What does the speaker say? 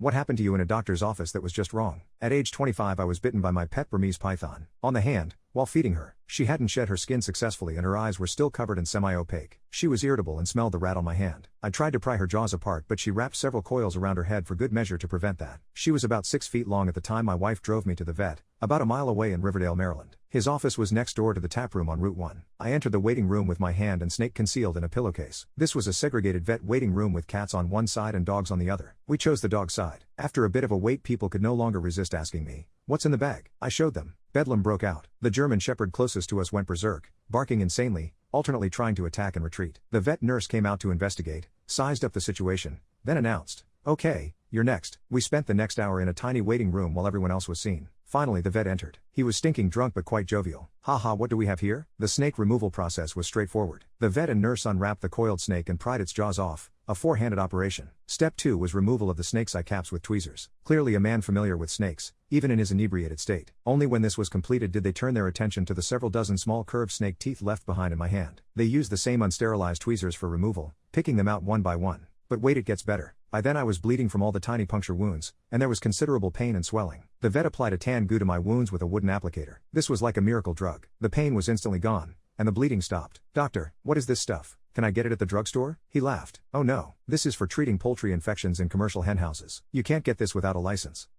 What happened to you in a doctor's office that was just wrong? At age 25 I was bitten by my pet Burmese python. On the hand, while feeding her. She hadn't shed her skin successfully and her eyes were still covered and semi-opaque. She was irritable and smelled the rat on my hand. I tried to pry her jaws apart but she wrapped several coils around her head for good measure to prevent that. She was about 6 feet long at the time my wife drove me to the vet, about a mile away in Riverdale, Maryland. His office was next door to the tap room on Route 1. I entered the waiting room with my hand and snake concealed in a pillowcase. This was a segregated vet waiting room with cats on one side and dogs on the other. We chose the dog side. After a bit of a wait people could no longer resist asking me, "What's in the bag?" I showed them. Bedlam broke out. The German shepherd closest to us went berserk, barking insanely, alternately trying to attack and retreat. The vet nurse came out to investigate, sized up the situation, then announced, "Okay, you're next." We spent the next hour in a tiny waiting room while everyone else was seen. Finally the vet entered. He was stinking drunk but quite jovial. "Haha, what do we have here?" The snake removal process was straightforward. The vet and nurse unwrapped the coiled snake and pried its jaws off, a four-handed operation. Step 2 was removal of the snake's eye caps with tweezers. Clearly a man familiar with snakes, even in his inebriated state. Only when this was completed did they turn their attention to the several dozen small curved snake teeth left behind in my hand. They used the same unsterilized tweezers for removal, picking them out one by one. But wait, it gets better. By then I was bleeding from all the tiny puncture wounds, and there was considerable pain and swelling. The vet applied a tan goo to my wounds with a wooden applicator. This was like a miracle drug. The pain was instantly gone, and the bleeding stopped. "Doctor, what is this stuff? Can I get it at the drugstore?" He laughed. "Oh no, this is for treating poultry infections in commercial hen houses. You can't get this without a license."